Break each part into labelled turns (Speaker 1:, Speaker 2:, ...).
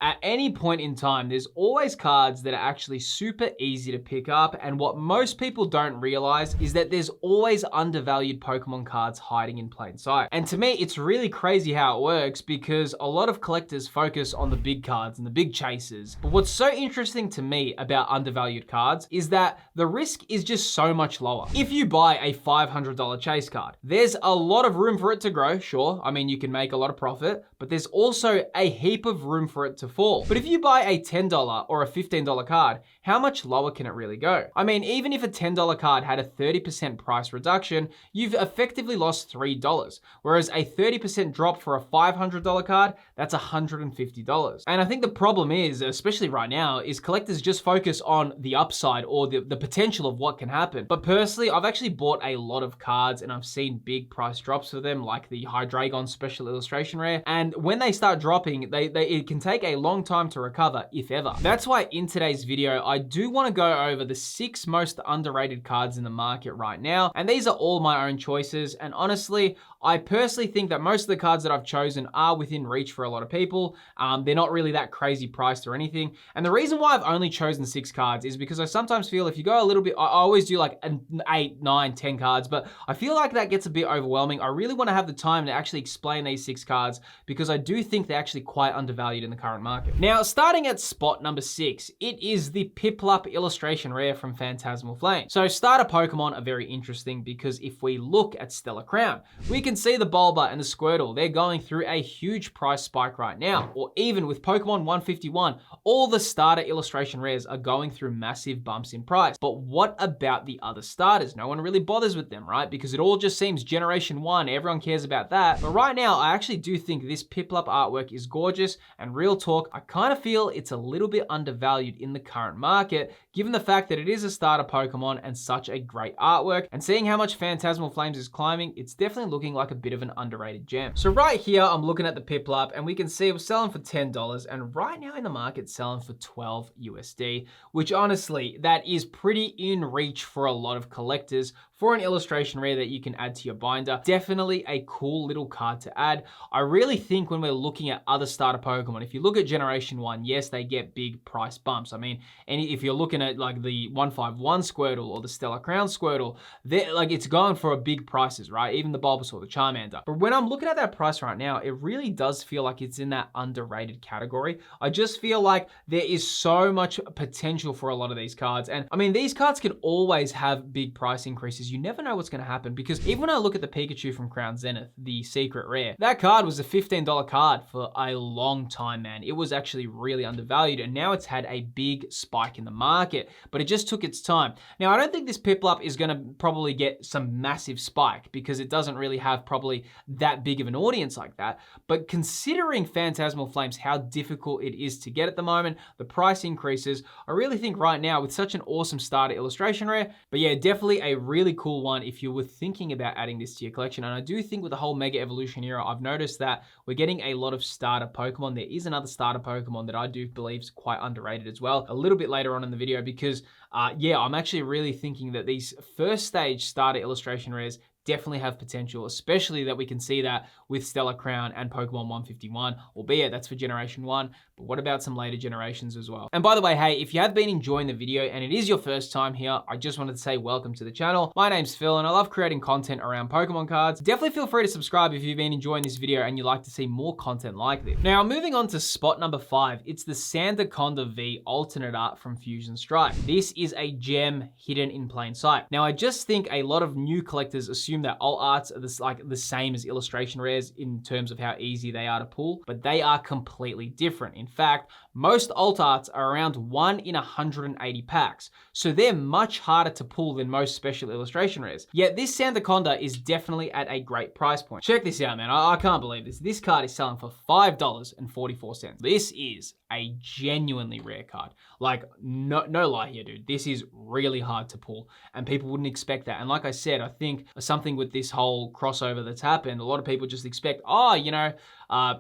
Speaker 1: At any point in time, there's always cards that are actually super easy to pick up, and what most people don't realize is that there's always undervalued Pokemon cards hiding in plain sight. And to me, it's really crazy how it works because a lot of collectors focus on the big cards and the big chasers. But what's so interesting to me about undervalued cards is that the risk is just so much lower. If you buy a $500 chase card, there's a lot of room for it to grow, sure. I mean, you can make a lot of profit, but there's also a heap of room for it to fall. But if you buy a $10 or a $15 card, how much lower can it really go? I mean, even if a $10 card had a 30% price reduction, you've effectively lost $3. Whereas a 30% drop for a $500 card, that's $150. And I think the problem is, especially right now, is collectors just focus on the upside or the potential of what can happen. But personally, I've actually bought a lot of cards and I've seen big price drops for them, like the Hydreigon Special Illustration Rare. And when they start dropping, it can take a long time to recover, if ever. That's why in today's video, I do want to go over the 6 most underrated cards in the market right now. And these are all my own choices. And honestly, I personally think that most of the cards that I've chosen are within reach for a lot of people. They're not really that crazy priced or anything. And the reason why I've only chosen 6 cards is because I sometimes feel if you go a little bit, I always do like 8, 9, 10 cards, but I feel like that gets a bit overwhelming. I really want to have the time to actually explain these 6 cards because I do think they're actually quite undervalued in the current market. Now, starting at spot number 6, it is the Piplup Illustration Rare from Phantasmal Flame. So starter Pokemon are very interesting because if we look at Stellar Crown, we can see the Bulba and the Squirtle. They're going through a huge price spike right now. Or even with Pokemon 151, all the starter illustration rares are going through massive bumps in price. But what about the other starters? No one really bothers with them, right? Because it all just seems Generation 1, everyone cares about that. But right now, I actually do think this Piplup artwork is gorgeous, and real talk, I kind of feel it's a little bit undervalued in the current market, given the fact that it is a starter Pokemon and such a great artwork. And seeing how much Phantasmal Flames is climbing, it's definitely looking like a bit of an underrated gem. So right here, I'm looking at the Piplup and we can see it was selling for $10, and right now in the market, selling for 12 USD, which honestly, that is pretty in reach for a lot of collectors for an illustration rare that you can add to your binder. Definitely a cool little card to add. I really think when we're looking at other starter Pokemon, if you look at Generation 1, yes, they get big price bumps. I mean, and if you're looking at like the 151 Squirtle or the Stellar Crown Squirtle, like it's going for a big prices, right? Even the Bulbasaur, the Charmander. But when I'm looking at that price right now, it really does feel like it's in that underrated category. I just feel like there is so much potential for a lot of these cards. And I mean, these cards can always have big price increases. You never know what's going to happen, because even when I look at the Pikachu from Crown Zenith, the secret rare, that card was a $15 card for a long time, man. It was actually really undervalued, and now it's had a big spike in the market, but it just took its time. Now, I don't think this Piplup is going to probably get some massive spike because it doesn't really have probably that big of an audience like that. But considering Phantasmal Flames, how difficult it is to get at the moment, the price increases, I really think right now with such an awesome starter illustration rare, but yeah, definitely a really cool one if you were thinking about adding this to your collection. And I do think with the whole Mega Evolution era, I've noticed that we're getting a lot of starter Pokemon. There is another starter Pokemon that I do believe is quite underrated as well, a little bit later on in the video, because yeah, I'm actually really thinking that these first stage starter illustration rares definitely have potential, especially that we can see that with Stellar Crown and Pokemon 151, albeit that's for Generation 1, but what about some later generations as well? And by the way, hey, if you have been enjoying the video and it is your first time here, I just wanted to say welcome to the channel. My name's Phil and I love creating content around Pokemon cards. Definitely feel free to subscribe if you've been enjoying this video and you'd like to see more content like this. Now, moving on to spot number 5, it's the Sandaconda V alternate art from Fusion Strike. This is a gem hidden in plain sight. Now, I just think a lot of new collectors assume that alt arts are the same as illustration rares in terms of how easy they are to pull, but they are completely different. In fact, most alt arts are around 1 in 180 packs, so they're much harder to pull than most special illustration rares. Yet this Sandaconda is definitely at a great price point. Check this out, man. I can't believe this. This card is selling for $5.44. This is a genuinely rare card. Like, no lie here, dude. This is really hard to pull, and people wouldn't expect that. And like I said, I think some something with this whole crossover that's happened. A lot of people just expect, oh, you know,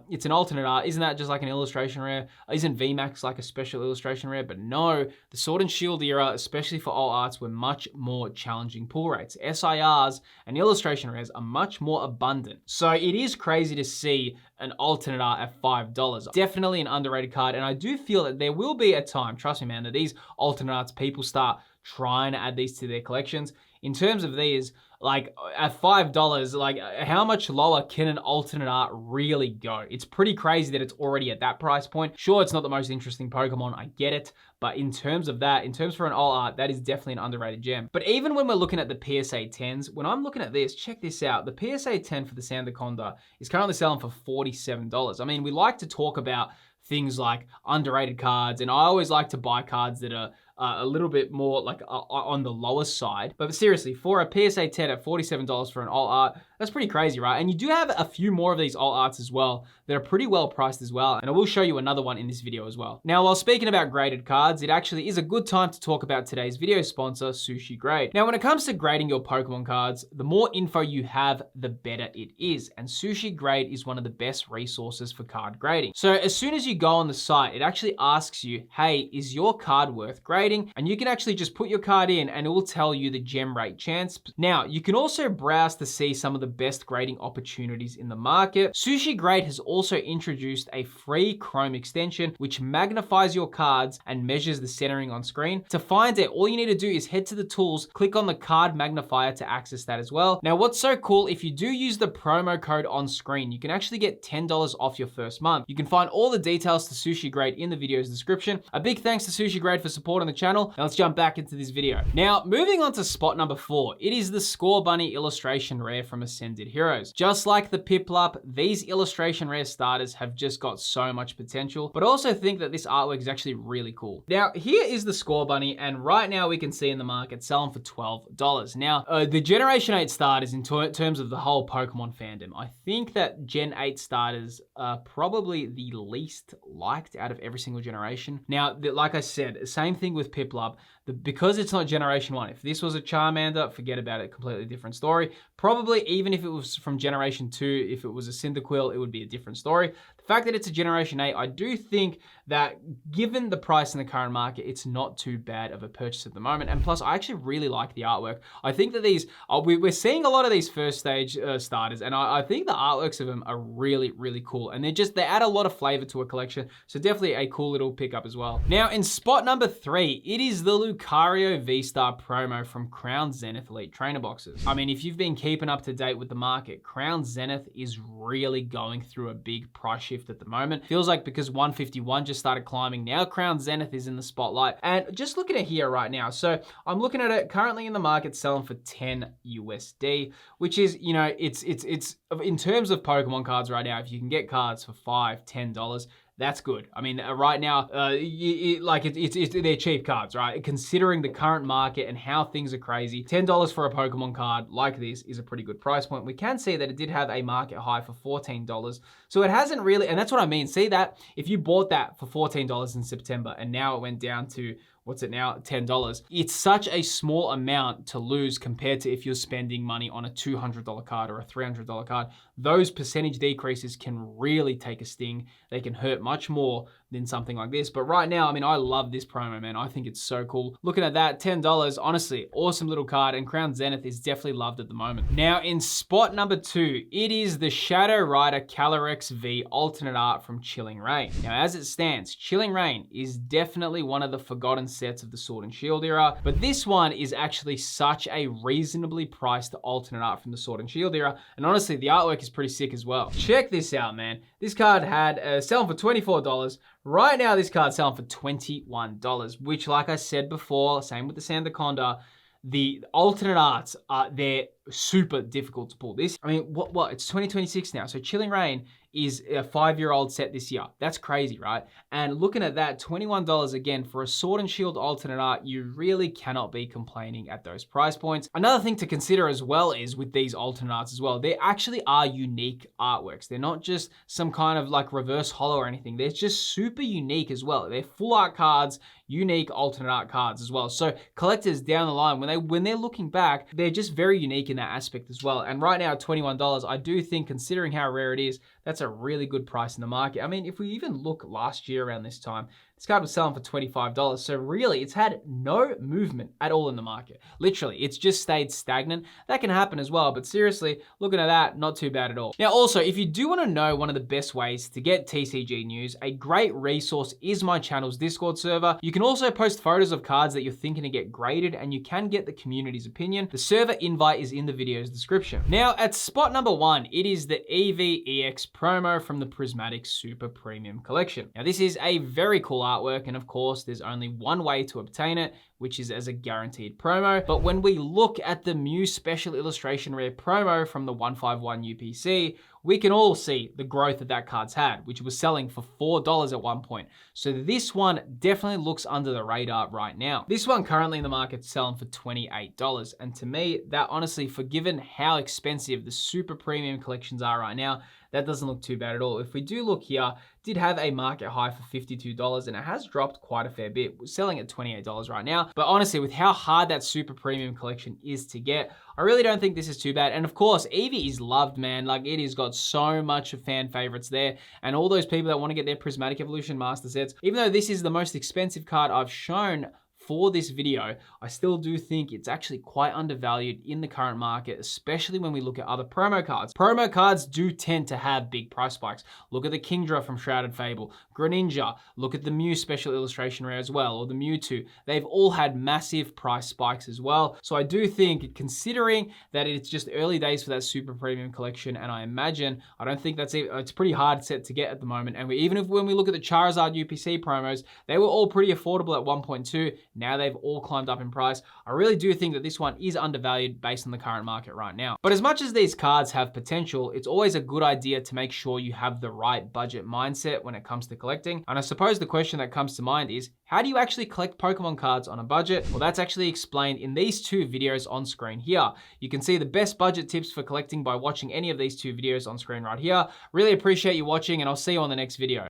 Speaker 1: it's an alternate art. Isn't that just like an illustration rare? Isn't VMAX like a special illustration rare? But no, the Sword and Shield era, especially for alt arts, were much more challenging pull rates. SIRs and illustration rares are much more abundant. So it is crazy to see an alternate art at $5. Definitely an underrated card, and I do feel that there will be a time, trust me man, that these alternate arts, people start trying to add these to their collections. In terms of these, like at $5, like how much lower can an alternate art really go? It's pretty crazy that it's already at that price point. Sure, it's not the most interesting Pokemon, I get it. But in terms of that, in terms for an alt art, that is definitely an underrated gem. But even when we're looking at the PSA 10s, when I'm looking at this, check this out. The PSA 10 for the Sandaconda is currently selling for $47. I mean, we like to talk about things like underrated cards, and I always like to buy cards that are a little bit more like on the lower side. But seriously, for a PSA 10 at $47 for an alt art, that's pretty crazy, right? And you do have a few more of these alt arts as well that are pretty well priced as well. And I will show you another one in this video as well. Now, while speaking about graded cards, it actually is a good time to talk about today's video sponsor, Sushi Grade. Now, when it comes to grading your Pokemon cards, the more info you have, the better it is. And Sushi Grade is one of the best resources for card grading. So as soon as you go on the site, it actually asks you, hey, is your card worth grading? And you can actually just put your card in and it will tell you the gem rate chance. Now, you can also browse to see some of the best grading opportunities in the market. Sushi Grade has also introduced a free Chrome extension which magnifies your cards and measures the centering on screen. To find it, all you need to do is head to the tools, click on the card magnifier to access that as well. Now, what's so cool, if you do use the promo code on screen, you can actually get $10 off your first month. You can find all the details to Sushi Grade in the video's description. A big thanks to Sushi Grade for supporting the channel. Now let's jump back into this video. Now, moving on to spot number 4, it is the Scorbunny illustration rare from Ascended Heroes. Just like the Piplup, these illustration rare starters have just got so much potential, but I also think that this artwork is actually really cool. Now, here is the Scorbunny, and right now we can see in the market selling for $12. Now, the Generation 8 starters in terms of the whole Pokemon fandom, I think that Gen 8 starters are probably the least liked out of every single generation. Now, like I said, same thing with Piplup, because it's not Generation 1. If this was a Charmander, forget about it, completely different story. Probably even if it was from Generation 2, if it was a Cyndaquil, it would be a different story. The fact that it's a Generation 8, I do think that given the price in the current market, it's not too bad of a purchase at the moment. And plus, I actually really like the artwork. I think that these, we're seeing a lot of these first stage starters, and I think the artworks of them are really, really cool. And they add a lot of flavor to a collection. So definitely a cool little pickup as well. Now, in spot number 3, it is the Lucario VSTAR promo from Crown Zenith Elite Trainer Boxes. I mean, if you've been keeping up to date with the market, Crown Zenith is really going through a big price shift at the moment. Feels like because 151 just started climbing, now Crown Zenith is in the spotlight. And just looking at here right now, so I'm looking at it currently in the market selling for 10 USD, which is, you know, it's in terms of Pokemon cards right now, if you can get cards for $5, $10, that's good. I mean, right now, they're cheap cards, right? Considering the current market and how things are crazy, $10 for a Pokemon card like this is a pretty good price point. We can see that it did have a market high for $14. So it hasn't really, and that's what I mean. See that? If you bought that for $14 in September and now it went down to, what's it now, $10. It's such a small amount to lose compared to if you're spending money on a $200 card or a $300 card. Those percentage decreases can really take a sting. They can hurt much more than something like this. But right now, I mean, I love this promo, man. I think it's so cool. Looking at that, $10, honestly, awesome little card, and Crown Zenith is definitely loved at the moment. Now, in spot number 2, it is the Shadow Rider Calyrex V alternate art from Chilling Reign. Now, as it stands, Chilling Reign is definitely one of the forgotten sets of the Sword and Shield era, but this one is actually such a reasonably priced alternate art from the Sword and Shield era, and honestly, the artwork is pretty sick as well. Check this out, man. This card had selling for $24. Right now, this card's selling for $21, which, like I said before, same with the Sandaconda, the alternate arts they're super difficult to pull. This, I mean, what? It's 2026 now, so Chilling Reign is a 5-year-old set this year. That's crazy, right? And looking at that, $21 again for a Sword and Shield alternate art, you really cannot be complaining at those price points. Another thing to consider as well is with these alternate arts as well, they actually are unique artworks. They're not just some kind of like reverse holo or anything. They're just super unique as well. They're full art cards, unique alternate art cards as well. So collectors down the line, when they're looking back, they're just very unique in that aspect as well. And right now at $21, I do think, considering how rare it is, that's a really good price in the market. I mean, if we even look last year around this time, this card was selling for $25. So really, it's had no movement at all in the market. Literally, it's just stayed stagnant. That can happen as well, but seriously, looking at that, not too bad at all. Now, also, if you do want to know one of the best ways to get TCG news, a great resource is my channel's Discord server. You can also post photos of cards that you're thinking to get graded, and you can get the community's opinion. The server invite is in the video's description. Now, at spot number 1, it is the Eevee EX promo from the Prismatic Super Premium Collection. Now, this is a very cool artwork, and of course, there's only one way to obtain it, which is as a guaranteed promo. But when we look at the Mew Special Illustration Rare promo from the 151 UPC, we can all see the growth that card's had, which was selling for $4 at one point. So this one definitely looks under the radar right now. This one currently in the market selling for $28. And to me, that honestly, for given how expensive the super premium collections are right now, that doesn't look too bad at all. If we do look here, did have a market high for $52 and it has dropped quite a fair bit. We're selling at $28 right now. But honestly, with how hard that super premium collection is to get, I really don't think this is too bad. And of course, Eevee is loved, man. Like, it has got so much of fan favorites there. And all those people that want to get their Prismatic Evolution Master sets, even though this is the most expensive card I've shown for this video, I still do think it's actually quite undervalued in the current market, especially when we look at other promo cards. Promo cards do tend to have big price spikes. Look at the Kingdra from Shrouded Fable, Greninja, look at the Mew Special Illustration Rare as well, or the Mewtwo. They've all had massive price spikes as well. So I do think, considering that it's just early days for that super premium collection, and I imagine, I don't think it's pretty hard set to get at the moment. And when we look at the Charizard UPC promos, they were all pretty affordable at 1.2. Now they've all climbed up in price. I really do think that this one is undervalued based on the current market right now. But as much as these cards have potential, it's always a good idea to make sure you have the right budget mindset when it comes to collecting. And I suppose the question that comes to mind is, how do you actually collect Pokemon cards on a budget? Well, that's actually explained in these two videos on screen here. You can see the best budget tips for collecting by watching any of these two videos on screen right here. Really appreciate you watching, and I'll see you on the next video.